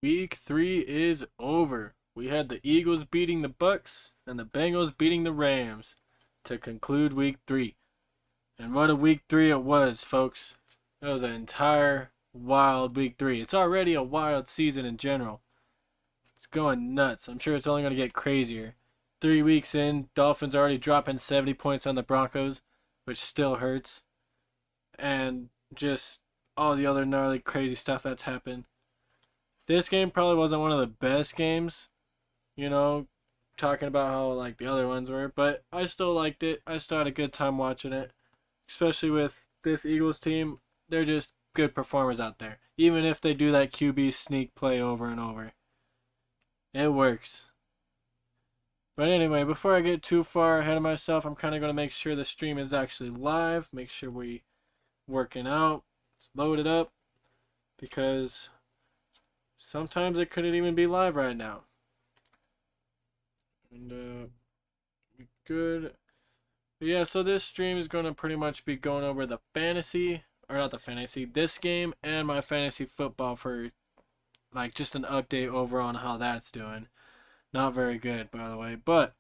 Week 3 is over. We had the Eagles beating the Bucks and the Bengals beating the Rams to conclude Week 3. And what a Week 3 it was, folks. It was an entire wild Week 3. It's already a wild season in general. It's going nuts. I'm sure it's only going to get crazier. 3 weeks in, Dolphins are already dropping 70 points on the Broncos, which still hurts. And just all the other gnarly, crazy stuff that's happened. This game probably wasn't one of the best games, talking about how like the other ones were, but I still liked it. I still had a good time watching it, especially with this Eagles team. They're just good performers out there, even if they do that QB sneak play over and over. It works. But anyway, before I get too far ahead of myself, I'm kind of going to make sure the stream is actually live. Make sure we working out. Let's load it up because sometimes it couldn't even be live right now. And good. But yeah, so this stream is going to pretty much be going over the fantasy, or not the fantasy, this game and my fantasy football for like just an update over on how that's doing. Not very good, by the way. But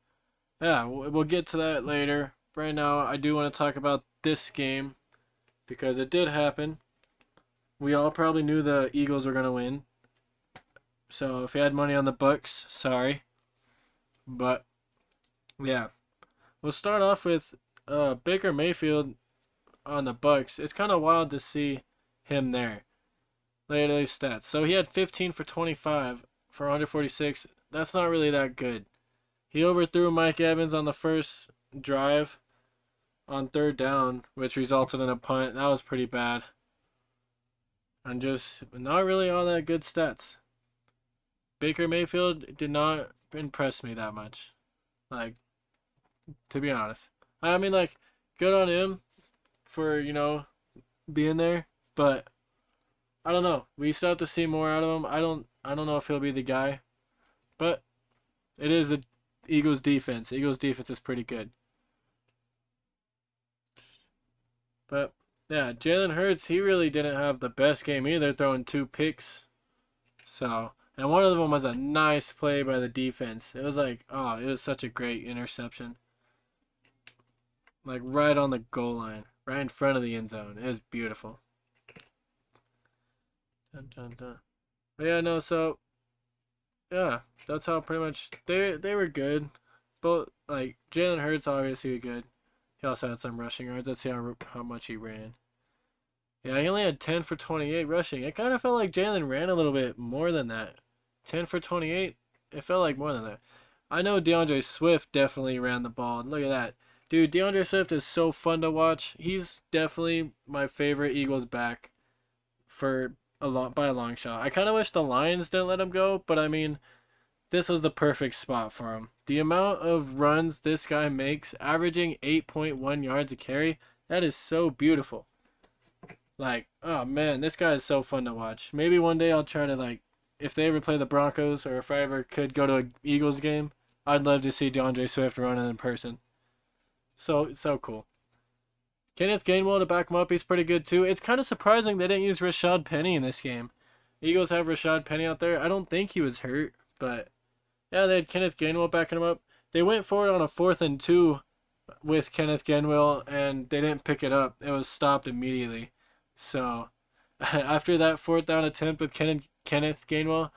yeah, we'll get to that later. Right now, I do want to talk about this game because it did happen. We all probably knew the Eagles were going to win. So if you had money on the Bucks, sorry. But yeah, we'll start off with Baker Mayfield on the Bucks. It's kind of wild to see him there. Look at these stats. So he had 15 for 25 for 146. That's not really that good. He overthrew Mike Evans on the first drive on third down, which resulted in a punt. That was pretty bad. And just not really all that good stats. Baker Mayfield did not impress me that much. Like, to be honest. I mean, like, good on him for, being there. But, I don't know. We still have to see more out of him. I don't know if he'll be the guy. But, it is the Eagles defense. Eagles defense is pretty good. But, yeah, Jalen Hurts, he really didn't have the best game either, throwing 2 picks. So, and one of them was a nice play by the defense. It was like, oh, it was such a great interception. Like right on the goal line, right in front of the end zone. It was beautiful. Dun, dun, dun. But yeah, no, so, yeah, that's how pretty much they were good. Both, like, Jalen Hurts obviously good. He also had some rushing yards. Let's see how much he ran. Yeah, he only had 10 for 28 rushing. It kind of felt like Jalen ran a little bit more than that. 10 for 28, it felt like more than that. I know DeAndre Swift definitely ran the ball. Look at that. Dude, DeAndre Swift is so fun to watch. He's definitely my favorite Eagles back by a long shot. I kind of wish the Lions didn't let him go, but I mean, this was the perfect spot for him. The amount of runs this guy makes, averaging 8.1 yards a carry, that is so beautiful. Like, oh man, this guy is so fun to watch. Maybe one day I'll try to, like, if they ever play the Broncos or if I ever could go to an Eagles game, I'd love to see DeAndre Swift running in person. So cool. Kenneth Gainwell to back him up, he's pretty good too. It's kind of surprising they didn't use Rashad Penny in this game. Eagles have Rashad Penny out there. I don't think he was hurt, but yeah, they had Kenneth Gainwell backing him up. They went for it on a 4th and 2 with Kenneth Gainwell, and they didn't pick it up. It was stopped immediately. So, after that 4th down attempt with Kenneth Gainwell,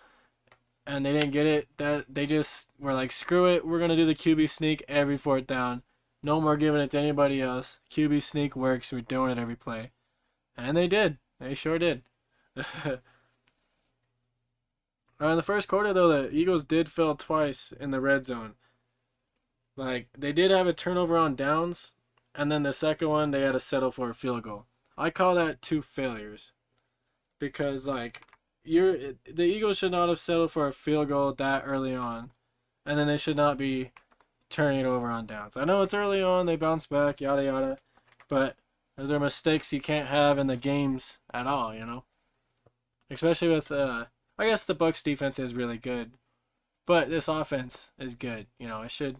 and they didn't get it, that they just were like, screw it, we're going to do the QB sneak every 4th down. No more giving it to anybody else. QB sneak works, we're doing it every play. And they did. They sure did. In the first quarter, though, the Eagles did fail twice in the red zone. Like, they did have a turnover on downs, and then the second one, they had to settle for a field goal. I call that 2 failures. Because, like, the Eagles should not have settled for a field goal that early on. And then they should not be turning it over on downs. I know it's early on, they bounce back, yada yada. But those are mistakes you can't have in the games at all, Especially with, I guess the Bucks defense is really good. But this offense is good. It should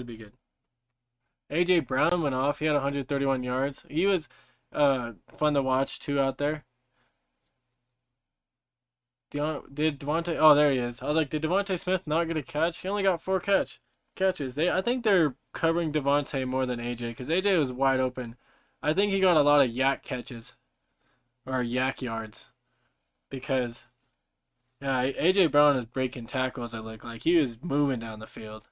be good. A.J. Brown went off. He had 131 yards. He was fun to watch, too, out there. Did Devontae? Oh, there he is. I was like, did Devontae Smith not get a catch? He only got four catches. I think they're covering Devontae more than AJ because AJ was wide open. I think he got a lot of yak catches or yak yards because yeah, AJ Brown is breaking tackles. It looked like he was moving down the field.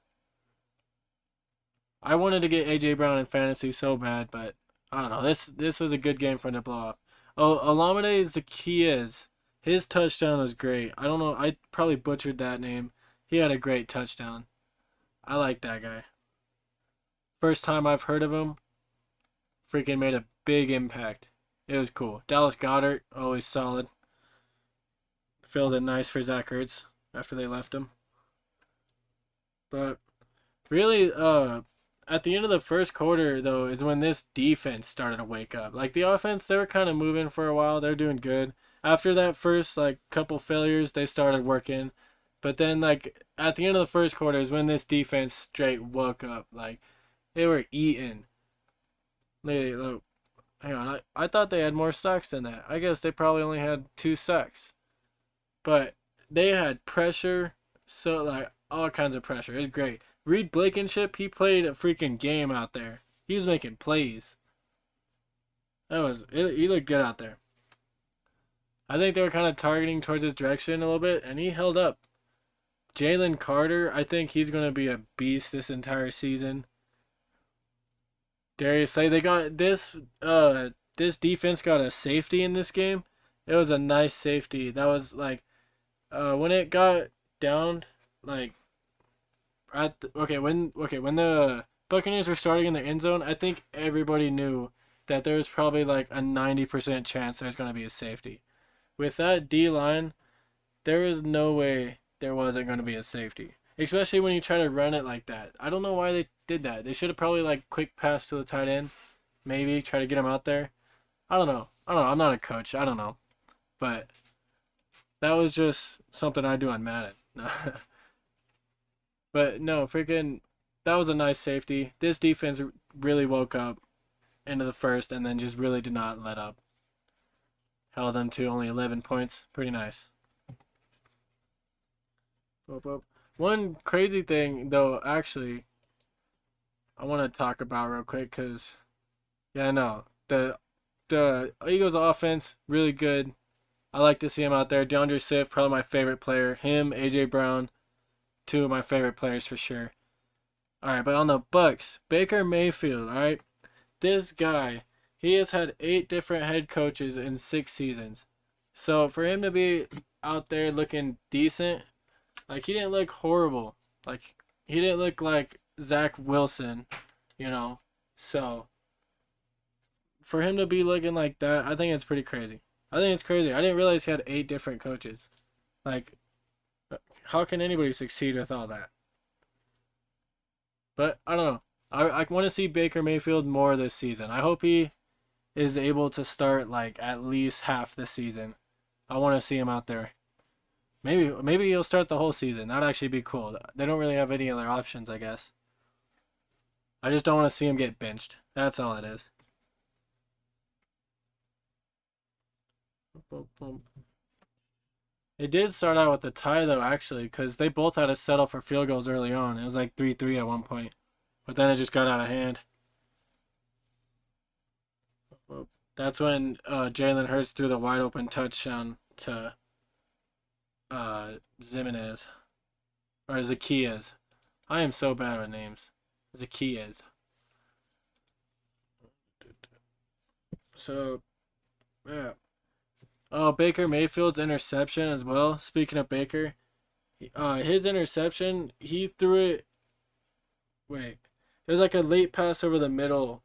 I wanted to get AJ Brown in fantasy so bad, but I don't know. This was a good game for him to blow up. Oh, Olamide Zaccheaus. His touchdown was great. I don't know. I probably butchered that name. He had a great touchdown. I like that guy. First time I've heard of him, freaking made a big impact. It was cool. Dallas Goddard, always solid. Filled it nice for Zach Ertz after they left him. But really, at the end of the first quarter, though, is when this defense started to wake up. Like, the offense, they were kind of moving for a while. They're doing good. After that first, like, couple failures, they started working. But then, like, at the end of the first quarter is when this defense straight woke up. Like, they were eating. Look, hang on. I thought they had more sacks than that. I guess they probably only had 2 sacks. But they had pressure. So, like, all kinds of pressure. It's great. Reed Blankenship, he played a freaking game out there. He was making plays. He looked good out there. I think they were kind of targeting towards his direction a little bit, and he held up. Jalen Carter, I think he's going to be a beast this entire season. Darius Slay, they got this defense got a safety in this game. It was a nice safety. That was like, when it got down, like, when the Buccaneers were starting in the end zone, I think everybody knew that there was probably like a 90% chance there's going to be a safety. With that D line, there is no way there wasn't going to be a safety. Especially when you try to run it like that. I don't know why they did that. They should have probably like quick pass to the tight end. Maybe try to get him out there. I don't know. I'm not a coach. I don't know. But that was just something I do on Madden. But no, freaking, that was a nice safety. This defense really woke up into the first and then just really did not let up. Held them to only 11 points. Pretty nice. One crazy thing, though, actually, I want to talk about real quick because, yeah, no, the Eagles' offense really good. I like to see him out there. DeAndre Swift, probably my favorite player. Him, AJ Brown, two of my favorite players for sure. All right, but on the Bucks, Baker Mayfield. All right, this guy, he has had 8 different head coaches in 6 seasons. So for him to be out there looking decent, like, he didn't look horrible. Like, he didn't look like Zach Wilson, you know. So for him to be looking like that, I think it's pretty crazy. I think it's crazy. I didn't realize he had 8 different coaches. Like, how can anybody succeed with all that? But I don't know. I want to see Baker Mayfield more this season. I hope he is able to start like at least half the season. I want to see him out there. Maybe he'll start the whole season. That'd actually be cool. They don't really have any other options, I guess. I just don't want to see him get benched. That's all it is. It did start out with a tie though, actually, because they both had to settle for field goals early on. It was like 3-3 at one point, but then it just got out of hand. That's when Jalen Hurts threw the wide open touchdown to Zimenez or Zaccheaus. I am so bad with names. Zaccheaus. So, yeah. Oh, Baker Mayfield's interception as well. Speaking of Baker, his interception, he threw it. Wait, it was like a late pass over the middle.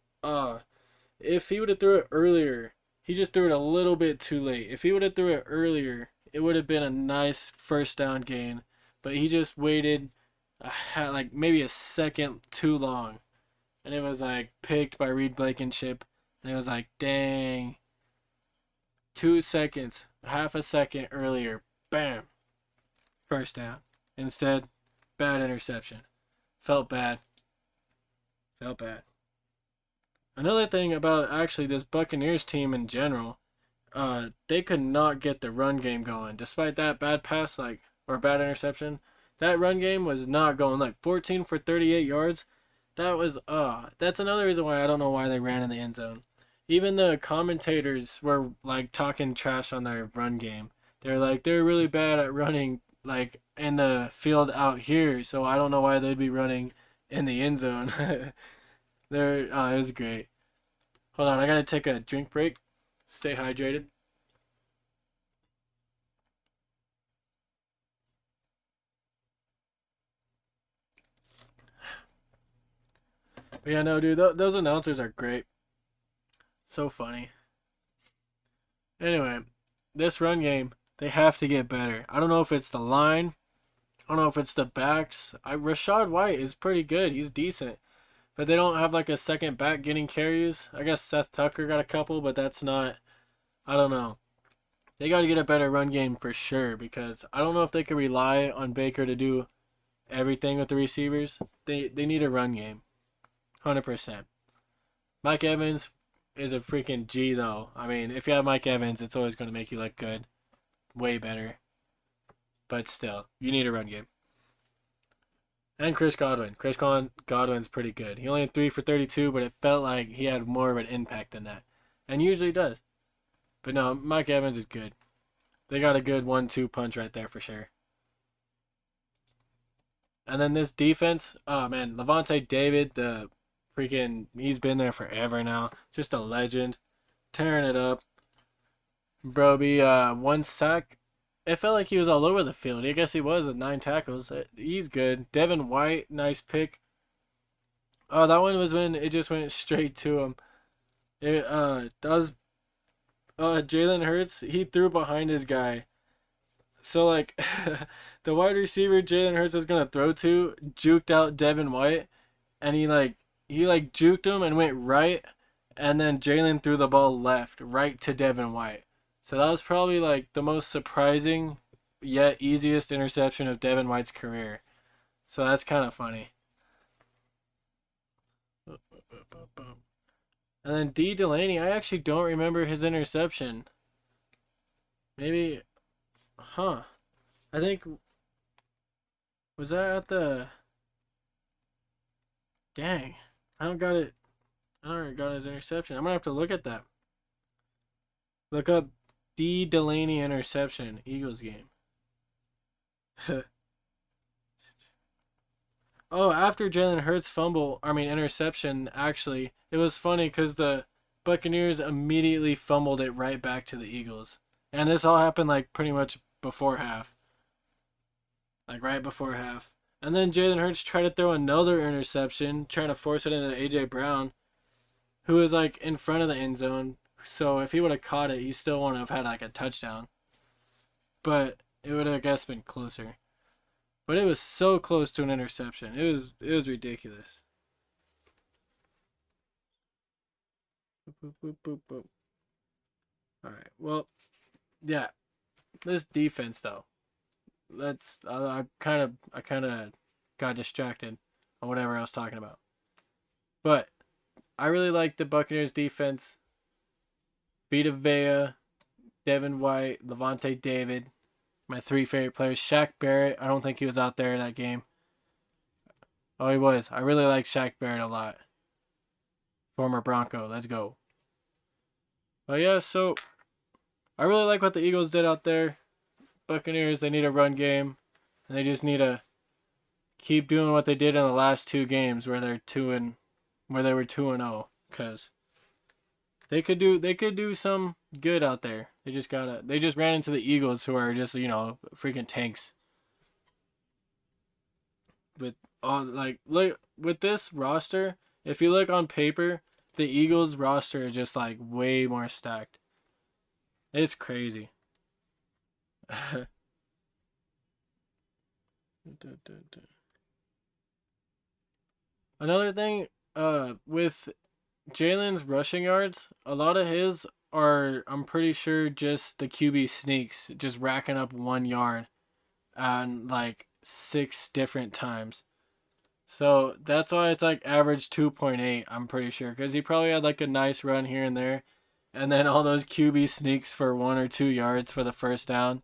If he would have threw it earlier, he just threw it a little bit too late. If he would have threw it earlier, it would have been a nice first down gain. But he just waited, like maybe a second too long, and it was like picked by Reed Blankenship, and it was like, dang. 2 seconds, half a second earlier, bam, first down. Instead, bad interception. Felt bad. Another thing about actually this Buccaneers team in general, they could not get the run game going. Despite that bad pass, like, or bad interception, that run game was not going. Like 14 for 38 yards. That's another reason why I don't know why they ran in the end zone. Even the commentators were like talking trash on their run game. They're like they're really bad at running like in the field out here, so I don't know why they'd be running in the end zone. It was great. Hold on, I gotta take a drink break. Stay hydrated. But yeah, no, dude, those announcers are great. So funny. Anyway, this run game, they have to get better. I don't know if it's the line. I don't know if it's the backs. Rashad White is pretty good. He's decent. But they don't have like a second back getting carries. I guess Seth Tucker got a couple, but that's not. I don't know. They got to get a better run game for sure because I don't know if they can rely on Baker to do everything with the receivers. They need a run game. 100%. Mike Evans is a freaking G though. I mean, if you have Mike Evans, it's always going to make you look good. Way better. But still, you need a run game. And Chris Godwin. Godwin's pretty good. He only had 3 for 32, but it felt like he had more of an impact than that. And usually does. But no, Mike Evans is good. They got a good 1-2 punch right there for sure. And then this defense, oh man, Levante David, he's been there forever now. Just a legend. Tearing it up. Broby, 1 sack. It felt like he was all over the field. I guess he was at 9 tackles. He's good. Devin White, nice pick. Oh, that one was when it just went straight to him. That was Jalen Hurts. He threw behind his guy. So like, the wide receiver Jalen Hurts was gonna throw to juked out Devin White, and he juked him and went right, and then Jalen threw the ball left, right to Devin White. So that was probably like the most surprising yet easiest interception of Devin White's career. So that's kind of funny. And then D. Delaney, I actually don't remember his interception. Maybe, I think, was that at the, dang, I don't got it. I don't got his interception. I'm going to have to look at that. Look up D. Delaney interception, Eagles game. Oh, after Jalen Hurts interception, actually, it was funny because the Buccaneers immediately fumbled it right back to the Eagles. And this all happened like pretty much before half. Like right before half. And then Jalen Hurts tried to throw another interception, trying to force it into A.J. Brown, who was like in front of the end zone. So if he would have caught it, he still wouldn't have had like a touchdown. But it would have, I guess, been closer. But it was so close to an interception. It was ridiculous. Boop, boop, boop, boop, boop. All right. Well, yeah. This defense though. I kind of got distracted on whatever I was talking about. But I really like the Buccaneers defense. Vita Vea, Devin White, Levante David, my 3 favorite players. Shaq Barrett, I don't think he was out there in that game. Oh, he was. I really like Shaq Barrett a lot. Former Bronco. Let's go. But yeah, so I really like what the Eagles did out there. Buccaneers, they need a run game. And they just need to keep doing what they did in the last 2 games where they were 2-0. Because they could do some good out there. They just ran into the Eagles, who are just, freaking tanks. With all look with this roster, if you look on paper, the Eagles roster is just like way more stacked. It's crazy. Another thing, with Jalen's rushing yards, a lot of his are, I'm pretty sure, just the QB sneaks, just racking up 1 yard on like 6 different times. So that's why it's like average 2.8, I'm pretty sure, because he probably had like a nice run here and there. and then all those QB sneaks for 1 or 2 yards for the first down.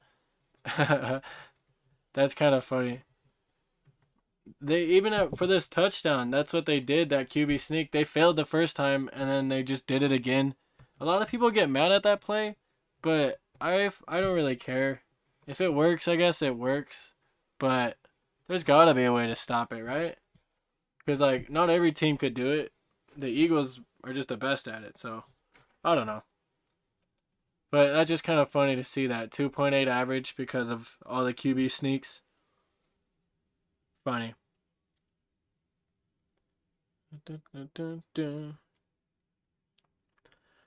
That's kind of funny. They even for this touchdown, that's what they did. That QB sneak, they failed the first time, and then they just did it again. A lot of people get mad at that play, but I don't really care. If it works, I guess it works, but there's gotta be a way to stop it, right? Because like not every team could do it. The Eagles are just the best at it, so I don't know. But that's just kind of funny to see that 2.8 average because of all the QB sneaks. Funny.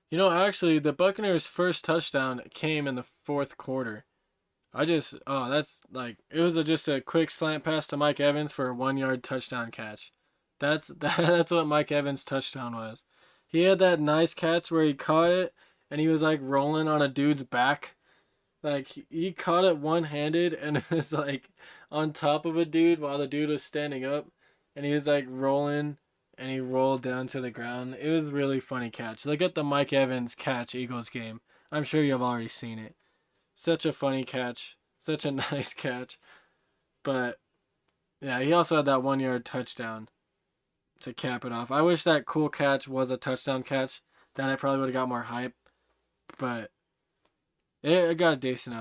You know, actually, the Buccaneers' first touchdown came in the fourth quarter. That's like, it was just a quick slant pass to Mike Evans for a 1 yard touchdown catch. That's what Mike Evans' touchdown was. He had that nice catch where he caught it and he was like rolling on a dude's back. Like he caught it one handed and it was like on top of a dude while the dude was standing up, and he was like rolling and he rolled down to the ground. It was a really funny catch. Look at the Mike Evans catch Eagles game. I'm sure you've already seen it. Such a funny catch. Such a nice catch. But yeah, he also had that 1 yard touchdown to cap it off. I wish that cool catch was a touchdown catch. Then I probably would have got more hype. But it got a decent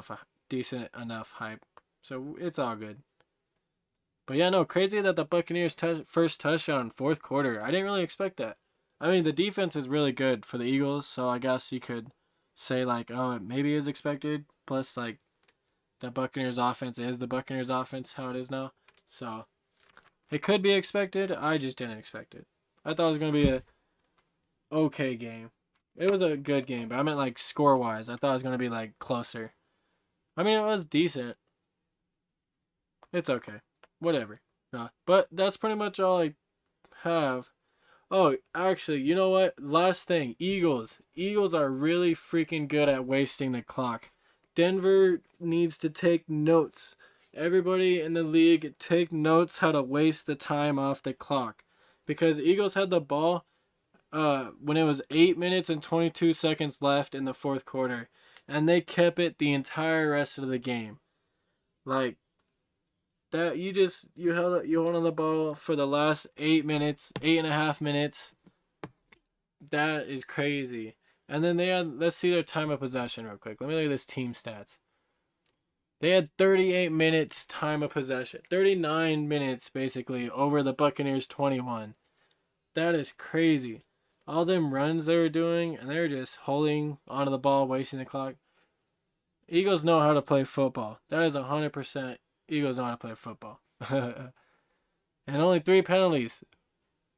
enough hype. So it's all good. But yeah, no, crazy that the Buccaneers first touchdown fourth quarter. I didn't really expect that. I mean, the defense is really good for the Eagles, so I guess you could say like, oh, it maybe is expected. Plus, like, the Buccaneers offense is the Buccaneers offense, how it is now. So it could be expected. I just didn't expect it. I thought it was gonna be a okay game. It was a good game, but I meant like score wise. I thought it was gonna be like closer. I mean, it was decent. It's okay. Whatever. But that's pretty much all I have. Oh, actually, you know what? Last thing, Eagles. Eagles are really freaking good at wasting the clock. Denver needs to take notes. Everybody in the league take notes how to waste the time off the clock. Because Eagles had the ball when it was 8 minutes and 22 seconds left in the fourth quarter, and they kept it the entire rest of the game. Like that, you held on the ball for the last 8 minutes, 8.5 minutes. That is crazy. And then they had, let's see their time of possession real quick. Let me look at this team stats. They had 38 minutes time of possession. 39 minutes basically over the Buccaneers 21. That is crazy. All them runs they were doing, and they were just holding onto the ball, wasting the clock. Eagles know how to play football. That is 100% Eagles know how to play football. And only 3 penalties.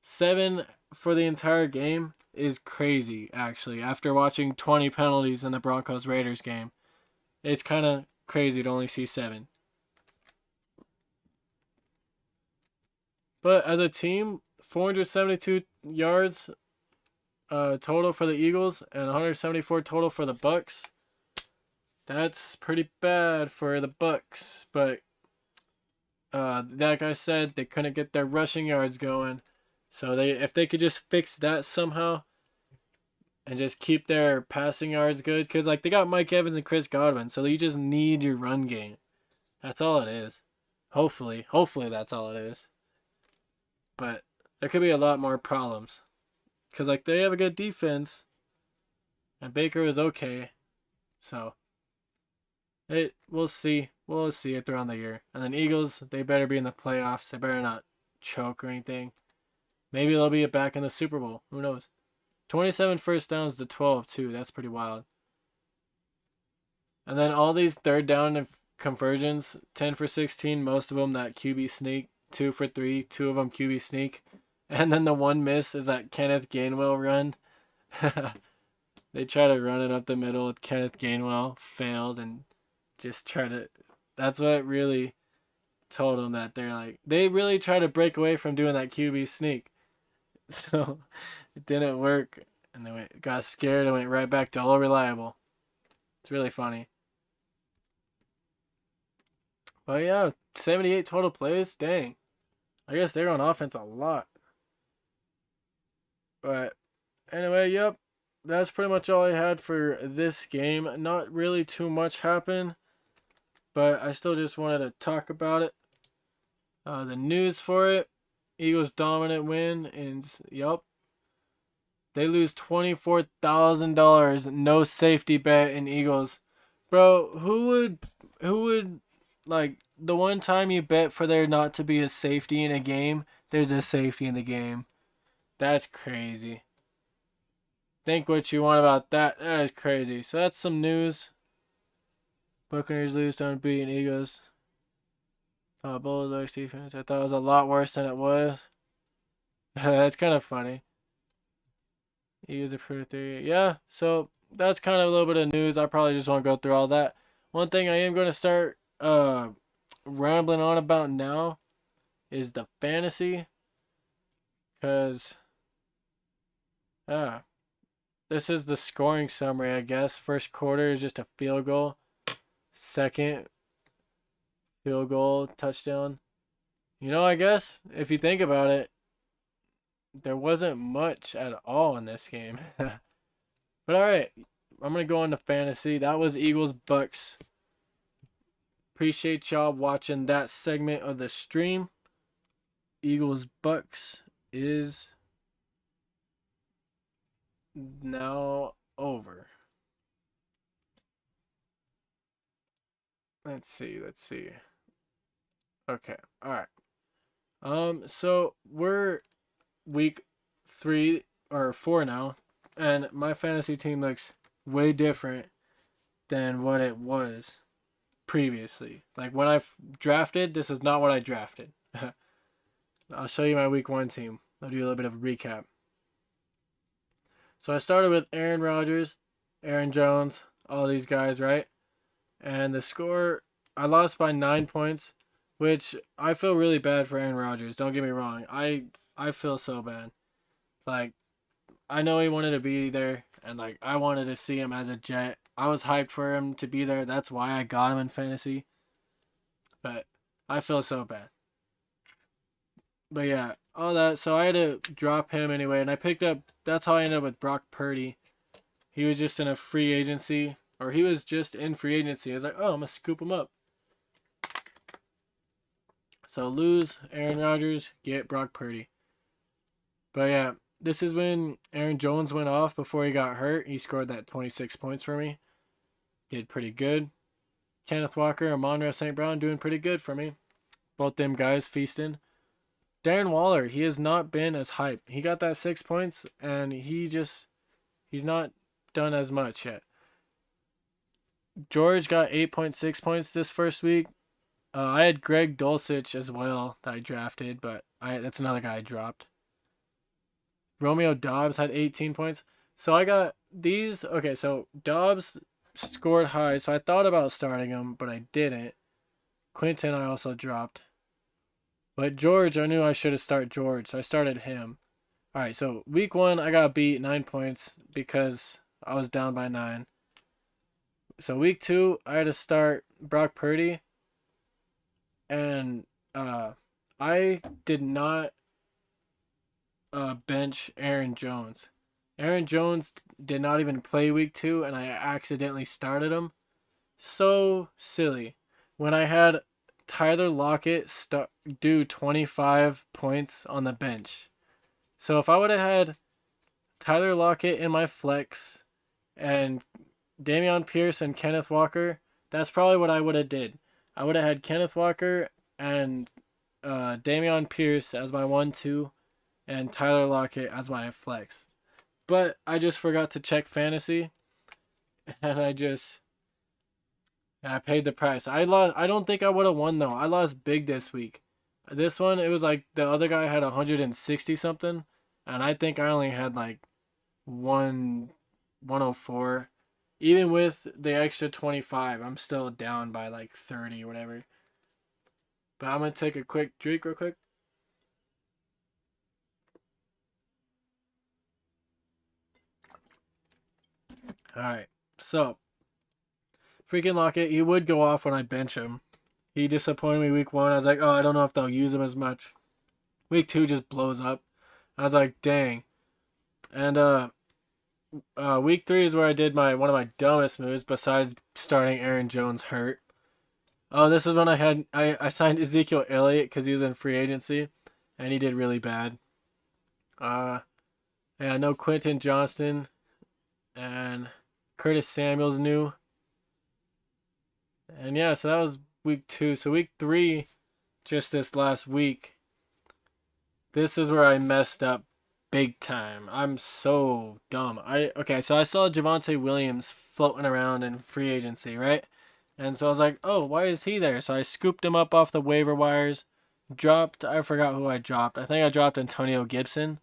7 for the entire game is crazy, actually. After watching 20 penalties in the Broncos-Raiders game, it's kind of crazy to only see 7. But as a team, 472 yards total for the Eagles and 174 total for the Bucks. That's pretty bad for the Bucks, but like I said, they couldn't get their rushing yards going. So if they could just fix that somehow and just keep their passing yards good, because like they got Mike Evans and Chris Godwin, so you just need your run game. That's all it is. Hopefully that's all it is. But there could be a lot more problems, because like they have a good defense, and Baker is okay, so we'll see. We'll see it throughout the year. And then Eagles, they better be in the playoffs. They better not choke or anything. Maybe they'll be back in the Super Bowl. Who knows? 27 first downs to 12 too. That's pretty wild. And then all these third down conversions, 10 for 16, most of them that QB sneak, 2 for 3, 2 of them QB sneak. And then the one miss is that Kenneth Gainwell run. They try to run it up the middle with Kenneth Gainwell, failed, and just try to. That's what really told them that they really try to break away from doing that QB sneak. So it didn't work, and they got scared and went right back to all reliable. It's really funny. But yeah, 78 total plays. Dang. I guess they're on offense a lot. But anyway, yep. that's pretty much all I had for this game. Not really too much happened, but I still just wanted to talk about it. The news for it: Eagles dominant win, and yup, they lose $24,000. No safety bet in Eagles, bro. Who would like the one time you bet for there not to be a safety in a game? There's a safety in the game. That's crazy. Think what you want about that. That is crazy. So that's some news. Buccaneers lose to unbeaten Eagles. Bulldogs defense. I thought it was a lot worse than it was. That's kind of funny. Eagles approved 3. Yeah, so that's kind of a little bit of news. I probably just won't go through all that. One thing I am going to start rambling on about now is the fantasy. Because, this is the scoring summary, I guess. First quarter is just a field goal. Second, field goal, touchdown. I guess if you think about it, there wasn't much at all in this game. But alright, I'm going to go on to fantasy. That was Eagles Bucks. Appreciate y'all watching that segment of the stream. Eagles Bucks is now over. Let's see. Okay, alright. So we're week 3 or 4 now, and my fantasy team looks way different than what it was previously. Like when I drafted, this is not what I drafted. I'll show you my week 1 team. I'll do a little bit of a recap. So I started with Aaron Rodgers, Aaron Jones, all these guys, right? And the score, I lost by 9 points, which I feel really bad for Aaron Rodgers. Don't get me wrong. I feel so bad. Like, I know he wanted to be there, and like I wanted to see him as a Jet. I was hyped for him to be there. That's why I got him in fantasy. But I feel so bad. But yeah, all that. So I had to drop him anyway, and I picked up. That's how I ended up with Brock Purdy. He was just in a free agency, or he was just in free agency. I was like, oh, I'm gonna scoop him up. So lose Aaron Rodgers, get Brock Purdy. But yeah, this is when Aaron Jones went off before he got hurt. He scored that 26 points for me. Did pretty good. Kenneth Walker and Monroe St. Brown doing pretty good for me. Both them guys feasting. Darren Waller, he has not been as hyped. He got that 6 points, and he's not done as much yet. George got 8.6 points this first week. I had Greg Dulcich as well that I drafted, but that's another guy I dropped. Romeo Dobbs had 18 points. So I got these. Okay, so Dobbs scored high, so I thought about starting him, but I didn't. Quinton I also dropped. But George, I knew I should have started George, so I started him. Alright, so week 1, I got beat 9 points because I was down by 9. So week 2, I had to start Brock Purdy. And I did not bench Aaron Jones. Aaron Jones did not even play week 2, and I accidentally started him. So silly. When I had Tyler Lockett do 25 points on the bench. So if I would have had Tyler Lockett in my flex and Dameon Pierce and Kenneth Walker, that's probably what I would have did. I would have had Kenneth Walker and Dameon Pierce as my 1-2 and Tyler Lockett as my flex. But I just forgot to check fantasy, and I paid the price. I lost. I don't think I would have won though. I lost big this week. This one, it was like the other guy had 160 something, and I think I only had like 104. Even with the extra 25, I'm still down by like 30 or whatever. But I'm gonna take a quick drink real quick. Alright, so freaking Lockett, he would go off when I bench him. He disappointed me week 1. I was like, oh, I don't know if they'll use him as much. Week 2 just blows up. I was like, dang. And week 3 is where I did one of my dumbest moves besides starting Aaron Jones hurt. Oh, this is when I signed Ezekiel Elliott because he was in free agency, and he did really bad. Uh, yeah, no Quentin Johnston and Curtis Samuel's new, and yeah, so that was week 2. So week 3, just this last week, this is where I messed up big time. I'm so dumb. So I saw Javonte Williams floating around in free agency, right? And so I was like, oh, why is he there? So I scooped him up off the waiver wires, I forgot who I dropped. I think I dropped Antonio Gibson.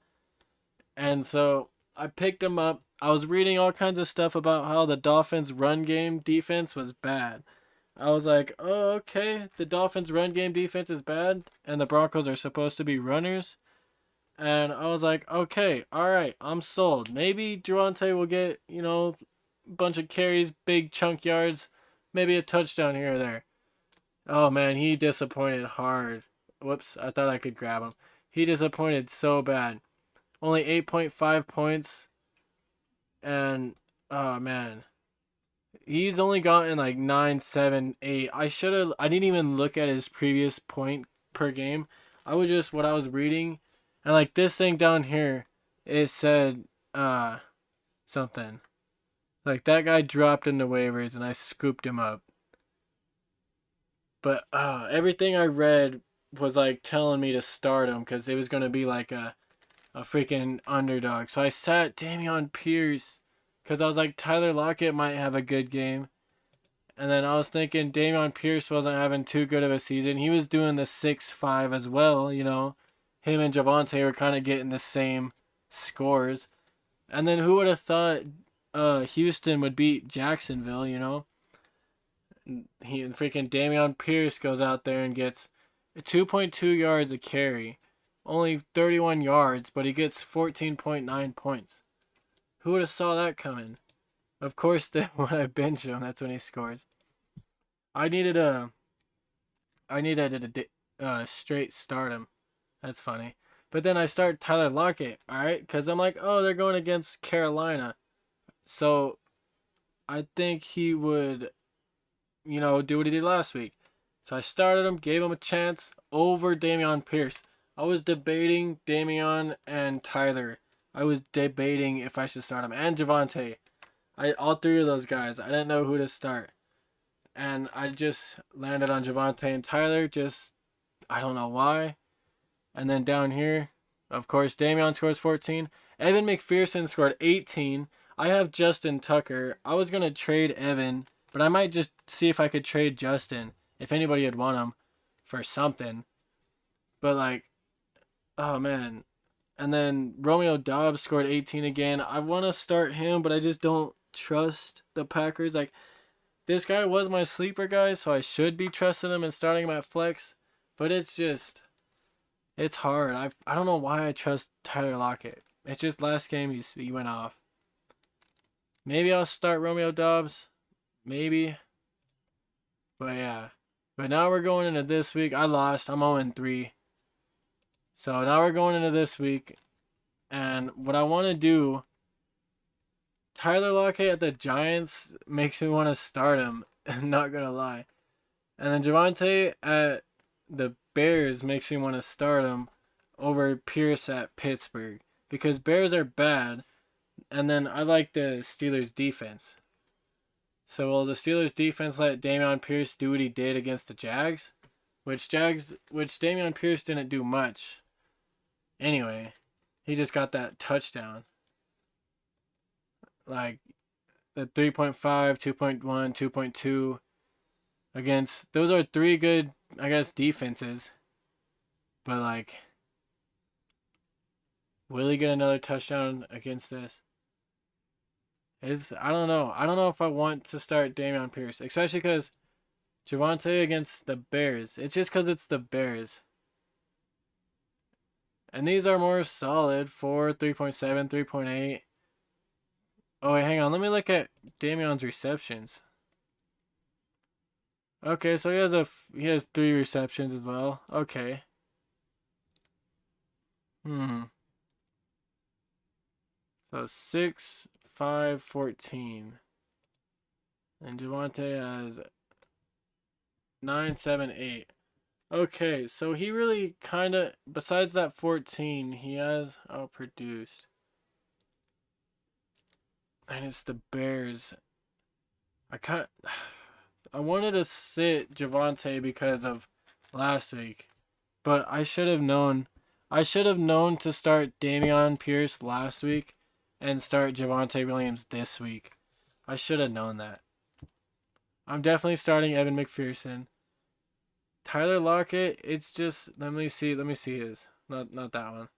And so I picked him up. I was reading all kinds of stuff about how the Dolphins' run game defense was bad. I was like, oh, okay, the Dolphins' run game defense is bad, and the Broncos are supposed to be runners. And I was like, okay, all right, I'm sold. Maybe Durante will get, a bunch of carries, big chunk yards, maybe a touchdown here or there. Oh man, he disappointed hard. Whoops, I thought I could grab him. He disappointed so bad. Only 8.5 points. And, oh man. He's only gotten like 9, 7, 8. I didn't even look at his previous point per game. I was just what I was reading. And like this thing down here, it said something. Like that guy dropped into waivers and I scooped him up. But everything I read was like telling me to start him because it was going to be like a freaking underdog. So I sat Dameon Pierce because I was like, Tyler Lockett might have a good game. And then I was thinking Dameon Pierce wasn't having too good of a season. He was doing the 6-5 as well, Him and Javonte were kind of getting the same scores. And then who would have thought Houston would beat Jacksonville, He and freaking Dameon Pierce goes out there and gets 2.2 yards a carry. Only 31 yards, but he gets 14.9 points. Who would have saw that coming? Of course, then when I bench him, that's when he scores. I needed a straight start him. That's funny. But then I start Tyler Lockett, alright? Because I'm like, oh, they're going against Carolina. So I think he would, do what he did last week. So I started him, gave him a chance over Dameon Pierce. I was debating Dameon and Tyler. I was debating if I should start him. And Javonte. All 3 of those guys. I didn't know who to start. And I just landed on Javonte and Tyler. I don't know why. And then down here, of course, Dameon scores 14. Evan McPherson scored 18. I have Justin Tucker. I was going to trade Evan, but I might just see if I could trade Justin, if anybody had won him, for something. But oh man. And then Romeo Doubs scored 18 again. I want to start him, but I just don't trust the Packers. This guy was my sleeper guy, so I should be trusting him and starting him at flex. But it's hard. I don't know why I trust Tyler Lockett. It's just last game he went off. Maybe I'll start Romeo Doubs. Maybe. But yeah. But now we're going into this week. I lost. I'm 0-3. So now we're going into this week. And what I want to do, Tyler Lockett at the Giants makes me want to start him. Not going to lie. And then Javonte at the Bears makes me want to start him over Pierce at Pittsburgh. Because Bears are bad. And then I like the Steelers defense. So will the Steelers defense let Dameon Pierce do what he did against the Jags? Which Dameon Pierce didn't do much. Anyway, he just got that touchdown. Like the 3.5, 2.1, 2.2 against those are 3 good, I guess, defenses. But will he get another touchdown against this? I don't know. I don't know if I want to start Dameon Pierce, especially because Javonte against the Bears. It's just because it's the Bears. And these are more solid. 4, 3.7, 3.8. Oh, wait, hang on. Let me look at Dameon's receptions. Okay, so he has 3 receptions as well. Okay. So 6, 5, 14. And Javante has 9, 7, 8. Okay, so he really kind of, besides that 14, he has outproduced. And it's the Bears. I wanted to sit Javante because of last week, but I should have known. I should have known to start Dameon Pierce last week and start Javante Williams this week. I should have known that. I'm definitely starting Evan McPherson. Tyler Lockett, it's just let me see his. Not that one.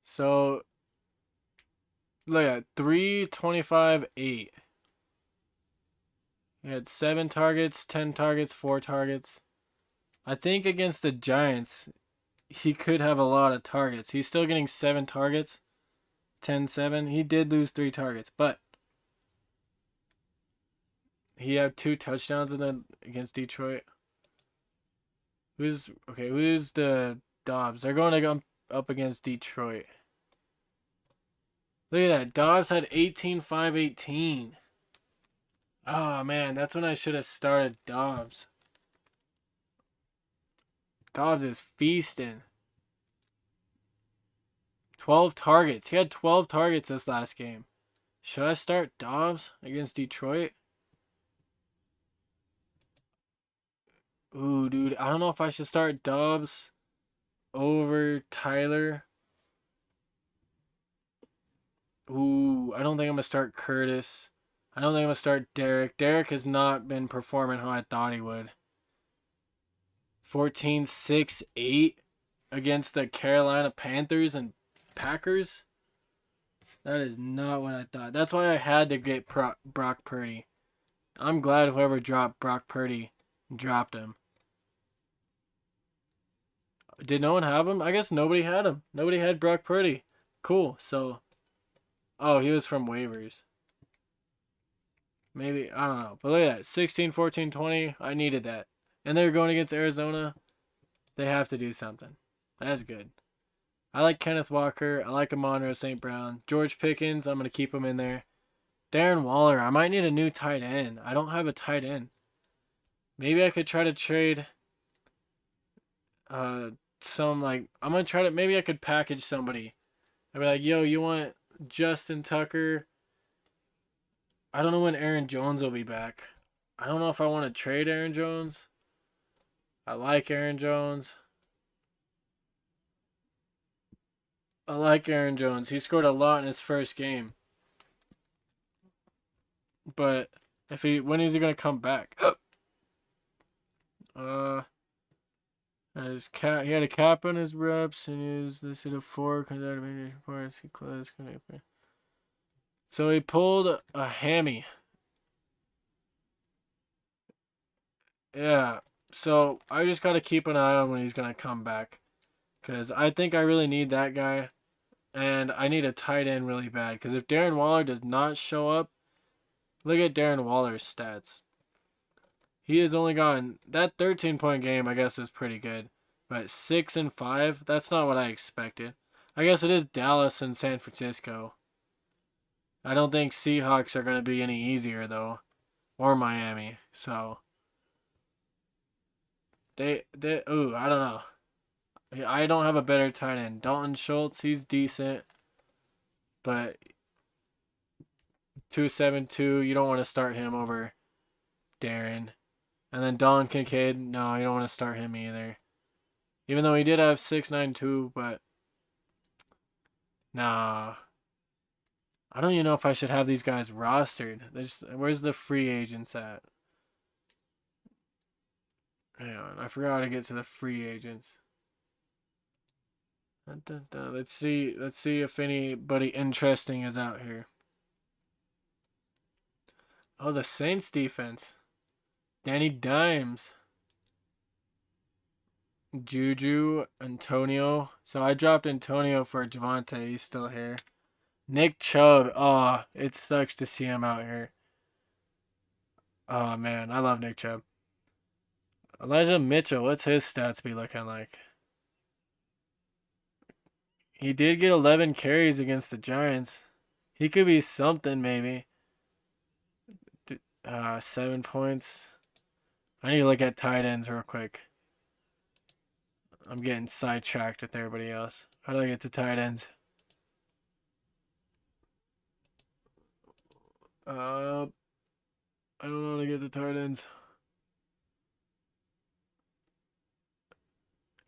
So look at 325 8. He had 7 targets, 10 targets, 4 targets. I think against the Giants, he could have a lot of targets. He's still getting 7 targets, 10-7. He did lose 3 targets, but he had 2 touchdowns against Detroit. Who's the Dobbs? They're going to go up against Detroit. Look at that. Dobbs had 18, 5, 18. Oh, man. That's when I should have started Dobbs. Dobbs is feasting. 12 targets. He had 12 targets this last game. Should I start Dobbs against Detroit? Ooh, dude. I don't know if I should start Dobbs over Tyler. Ooh, I don't think I'm going to start Curtis. I don't think I'm going to start Derek. Derek has not been performing how I thought he would. 14, 6, 8 against the Carolina Panthers and Packers. That is not what I thought. That's why I had to get Brock Purdy. I'm glad whoever dropped Brock Purdy dropped him. Did no one have him? I guess nobody had him. Nobody had Brock Purdy. Cool. So, oh, he was from waivers. Maybe, I don't know. But look at that. 16, 14, 20. I needed that. And they're going against Arizona. They have to do something. That's good. I like Kenneth Walker. I like Amon-Ra St. Brown. George Pickens, I'm going to keep him in there. Darren Waller, I might need a new tight end. I don't have a tight end. Maybe I could try to trade I'm going to try to, maybe I could package somebody. I'd be like, yo, you want Justin Tucker? I don't know when Aaron Jones will be back. I don't know if I want to trade Aaron Jones. I like Aaron Jones. He scored a lot in his first game. But when is he gonna come back? He had a cap on his reps and he was listed at 4 because out of injury reports he closed. So he pulled a hammy. Yeah. So I just gotta keep an eye on when he's gonna come back. Cause I think I really need that guy. And I need a tight end really bad. Because if Darren Waller does not show up, look at Darren Waller's stats. He has only gotten that 13-point game, I guess, is pretty good. But 6 and 5, that's not what I expected. I guess it is Dallas and San Francisco. I don't think Seahawks are going to be any easier, though. Or Miami. So, I don't know. I don't have a better tight end. Dalton Schultz, he's decent. But 272, you don't want to start him over Darren. And then Don Kincaid, no, you don't want to start him either. Even though he did have 692, but nah. I don't even know if I should have these guys rostered. Where's the free agents at? Hang on, I forgot how to get to the free agents. Let's see if anybody interesting is out here. Oh, the Saints defense. Danny Dimes. Juju, Antonio. So I dropped Antonio for Javante. He's still here. Nick Chubb. Oh, it sucks to see him out here. Oh, man. I love Nick Chubb. Elijah Mitchell. What's his stats be looking like? He did get 11 carries against the Giants. He could be something maybe. 7 points. I need to look at tight ends real quick. I'm getting sidetracked with everybody else. How do I get to tight ends? I don't know how to get to tight ends.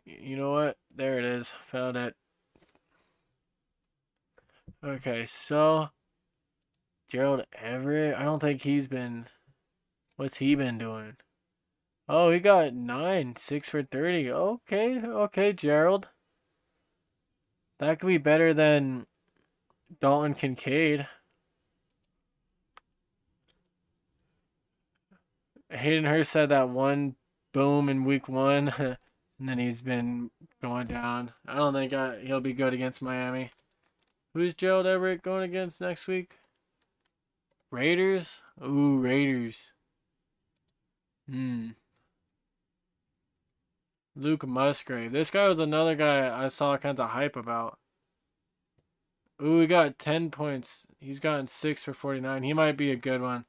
You know what? There it is. Found it. Okay, so Gerald Everett. I don't think he's been. What's he been doing? Oh, he got 9, 6 for 30. Okay, okay, Gerald. That could be better than Dalton Kincaid. Hayden Hurst had that one boom in week 1, and then he's been going down. I don't think he'll be good against Miami. Who's Gerald Everett going against next week? Raiders? Ooh, Raiders. Luke Musgrave. This guy was another guy I saw kind of hype about. Ooh, he got 10 points. He's gotten 6 for 49. He might be a good one.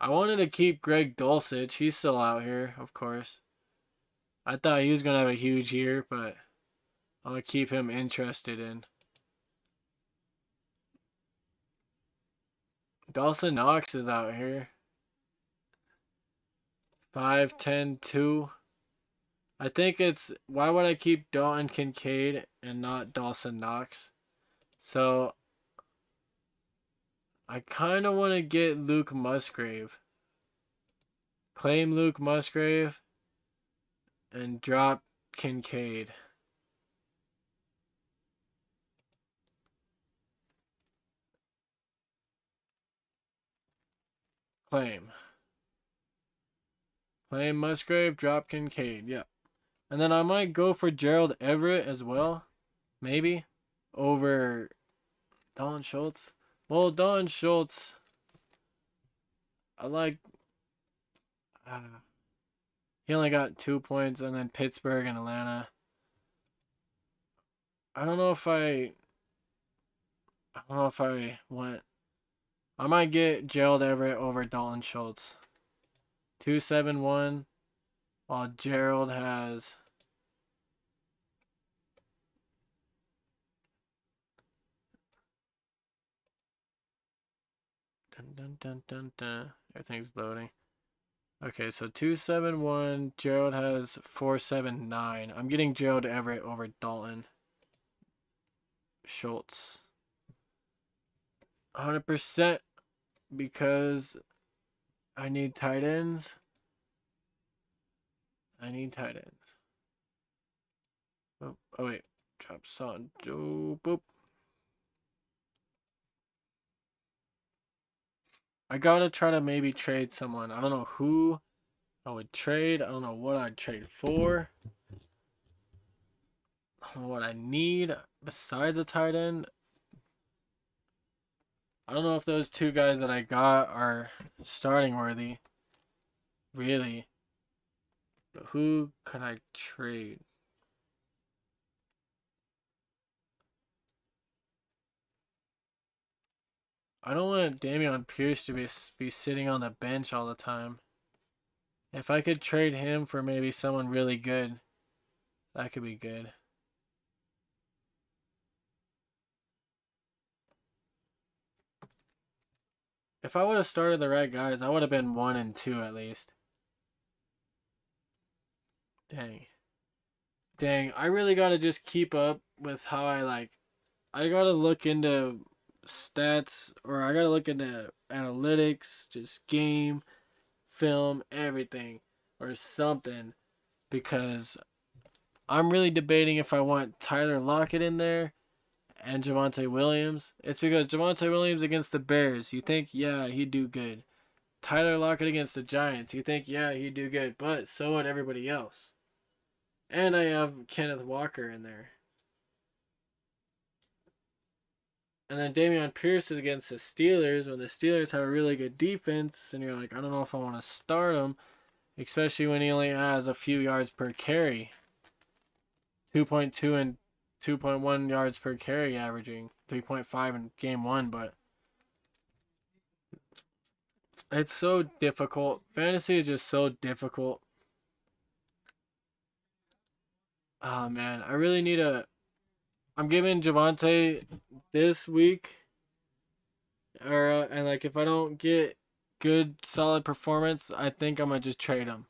I wanted to keep Greg Dulcich. He's still out here, of course. I thought he was going to have a huge year, but I'm going to keep him interested in. Dawson Knox is out here. 5, 10, 2. I think it's, why would I keep Dalton Kincaid and not Dawson Knox? So, I kind of want to get Luke Musgrave. Claim Luke Musgrave and drop Kincaid. Claim. Claim Musgrave, drop Kincaid. Yeah. And then I might go for Gerald Everett as well. Maybe. Over Don Schultz. Well, Don Schultz, I like. He only got 2 points, and then Pittsburgh and Atlanta. I don't know if I went. I might get Gerald Everett over Dalton Schultz. 271, while Gerald has. Dun, dun, dun, dun, dun. Everything's loading. Okay, so 271. Gerald has 479. I'm getting Gerald Everett over Dalton Schultz. 100% because I need tight ends. Oh, wait. Drop on. Oh, boop. I gotta try to maybe trade someone. I don't know who I would trade. I don't know what I'd trade for. I don't know what I need besides a tight end. I don't know if those two guys that I got are starting worthy. Really. But who could I trade? I don't want Dameon Pierce to be sitting on the bench all the time. If I could trade him for maybe someone really good, that could be good. If I would have started the right guys, I would have been 1 and 2 at least. Dang, I really gotta just keep up with how I gotta look into stats, or I gotta look into analytics, just game, film, everything, or something, because I'm really debating if I want Tyler Lockett in there and Javonte Williams. It's because Javonte Williams against the Bears, you think, yeah, he'd do good. Tyler Lockett against the Giants, you think, yeah, he'd do good, but so would everybody else. And I have Kenneth Walker in there. And then Dameon Pierce is against the Steelers when the Steelers have a really good defense, and you're like, I don't know if I want to start him, especially when he only has a few yards per carry. 2.2 and 2.1 yards per carry averaging, 3.5 in game 1, but it's so difficult. Fantasy is just so difficult. Oh man, I really need a. I'm giving Javante this week, or and like if I don't get good solid performance, I think I'm gonna just trade him.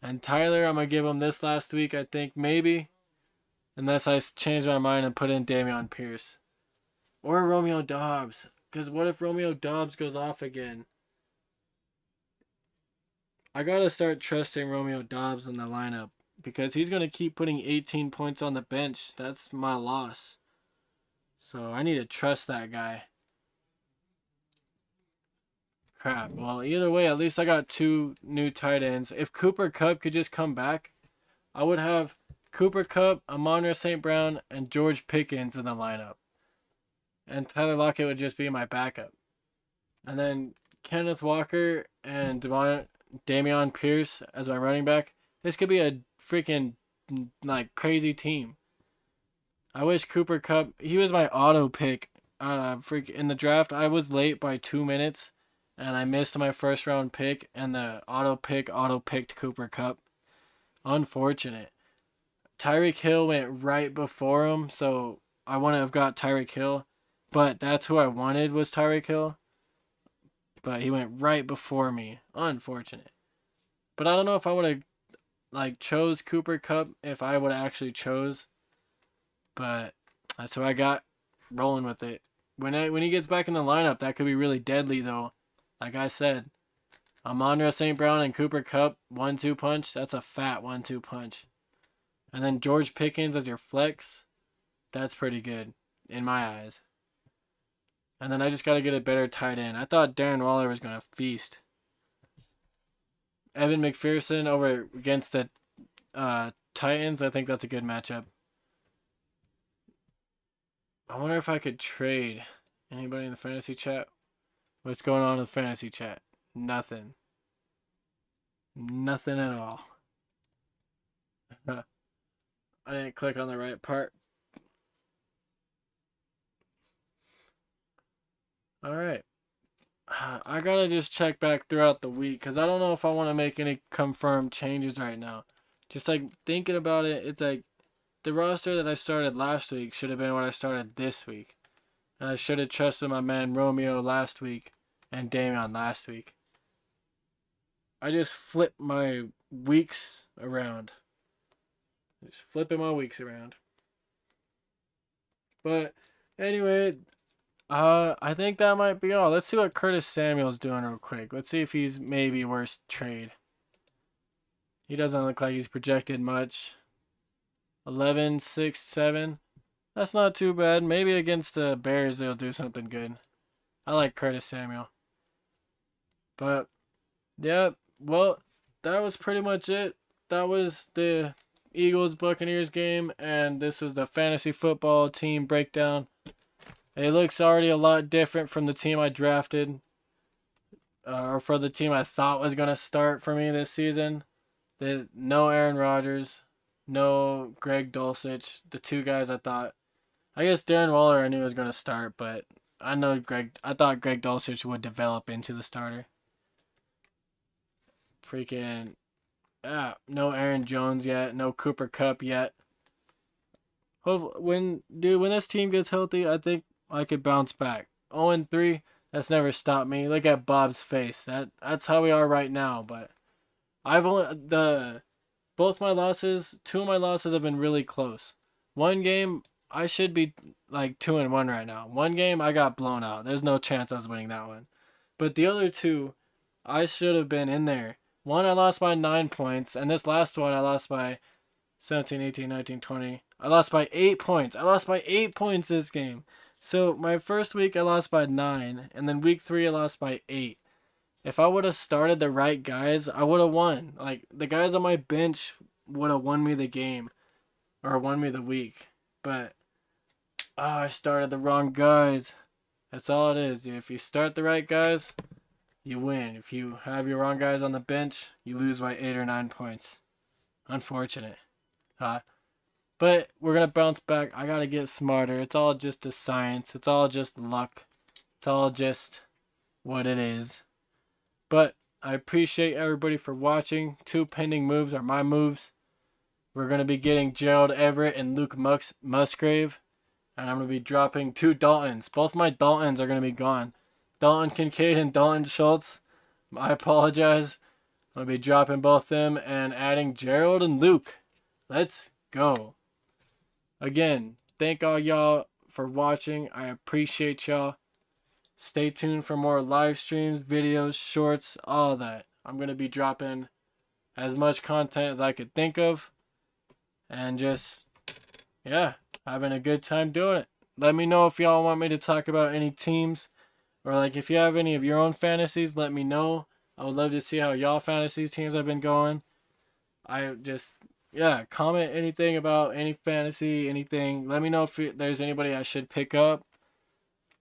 And Tyler, I'm gonna give him this last week. I think maybe, unless I change my mind and put in Dameon Pierce or Romeo Dobbs. Because what if Romeo Dobbs goes off again? I gotta start trusting Romeo Dobbs in the lineup because he's gonna keep putting 18 points on the bench. That's my loss. So I need to trust that guy. Crap. Well, either way, at least I got 2 new tight ends. If Cooper Kupp could just come back, I would have Cooper Kupp, Amon-Ra St. Brown, and George Pickens in the lineup. And Tyler Lockett would just be my backup. And then Kenneth Walker and Dameon Pierce as my running back. This could be a freaking like crazy team. I wish Cooper Kupp. He was my auto pick. In the draft, I was late by 2 minutes, and I missed my first round pick. And the auto picked Cooper Kupp. Unfortunate. Tyreek Hill went right before him, so I wouldn't have got Tyreek Hill. But that's who I wanted was Tyreek Hill. But he went right before me. Unfortunate. But I don't know if I would have chose Cooper Kupp if I would have actually chose. But that's who I got. Rolling with it. When he gets back in the lineup, that could be really deadly though. Like I said, Amon-Ra St. Brown and Cooper Kupp 1-2 punch. That's a fat 1-2 punch. And then George Pickens as your flex. That's pretty good in my eyes. And then I just got to get a better tight end. I thought Darren Waller was going to feast. Evan McPherson over against the Titans. I think that's a good matchup. I wonder if I could trade. Anybody in the fantasy chat? What's going on in the fantasy chat? Nothing. Nothing at all. I didn't click on the right part. Alright. I gotta just check back throughout the week because I don't know if I want to make any confirmed changes right now. Just like thinking about it, it's like the roster that I started last week should have been what I started this week. And I should have trusted my man Romeo last week and Dameon last week. I just flipped my weeks around. Just flipping my weeks around. But anyway, I think that might be all. Let's see what Curtis Samuel's doing real quick. Let's see if he's maybe worst trade. He doesn't look like he's projected much. 11, 6, 7. That's not too bad. Maybe against the Bears they'll do something good. I like Curtis Samuel. But, yeah, well, that was pretty much it. That was the Eagles-Buccaneers game, and this was the fantasy football team breakdown. It looks already a lot different from the team I drafted, or for the team I thought was going to start for me this season. No Aaron Rodgers, no Greg Dulcich, the 2 guys I thought. I guess Darren Waller I knew was going to start, but I thought Greg Dulcich would develop into the starter. Freaking, no Aaron Jones yet, no Cooper Kupp yet. When this team gets healthy, I think I could bounce back. 0-3, that's never stopped me. Look at Bob's face. That's how we are right now. But both my losses, 2 of my losses have been really close. One game I should be like 2-1 right now. One game I got blown out. There's no chance I was winning that one. But the other 2, I should have been in there. One I lost by 9 points, and this last one I lost by 17, 18, 19, 20. I lost by 8 points. I lost by 8 points this game. So my first week I lost by 9, and then week 3 I lost by 8. If I would have started the right guys, I would have won. Like the guys on my bench would have won me the game or won me the week. But I started the wrong guys. That's all it is. If you start the right guys, you win. If you have your wrong guys on the bench, you lose by 8 or 9 points. Unfortunate. But we're going to bounce back. I got to get smarter. It's all just a science. It's all just luck. It's all just what it is. But I appreciate everybody for watching. 2 pending moves are my moves. We're going to be getting Gerald Everett and Luke Musgrave. And I'm going to be dropping 2 Daltons. Both my Daltons are going to be gone. Dalton Kincaid and Dalton Schultz. I apologize. I'm going to be dropping both them and adding Gerald and Luke. Let's go. Again, thank all y'all for watching. I appreciate y'all. Stay tuned for more live streams, videos, shorts, all that. I'm going to be dropping as much content as I could think of. And just, yeah, having a good time doing it. Let me know if y'all want me to talk about any teams. Or like if you have any of your own fantasies, let me know. I would love to see how y'all fantasy teams have been going. I just, yeah, comment anything about any fantasy, anything. Let me know if there's anybody I should pick up.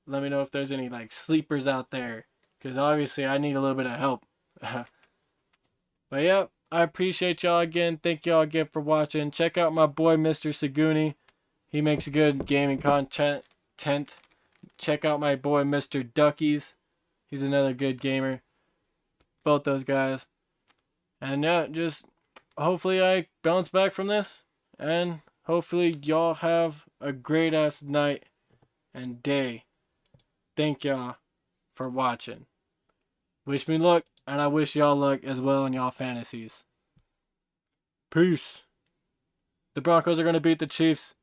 Let me know if there's any like sleepers out there. Because obviously I need a little bit of help. But yeah, I appreciate y'all again. Thank y'all again for watching. Check out my boy Mr. Saguni. He makes good gaming content. Check out my boy Mr. Duckies. He's another good gamer. Both those guys. And yeah, just hopefully I bounce back from this. And hopefully y'all have a great ass night and day. Thank y'all for watching. Wish me luck, and I wish y'all luck as well in y'all fantasies. Peace. The Broncos are going to beat the Chiefs.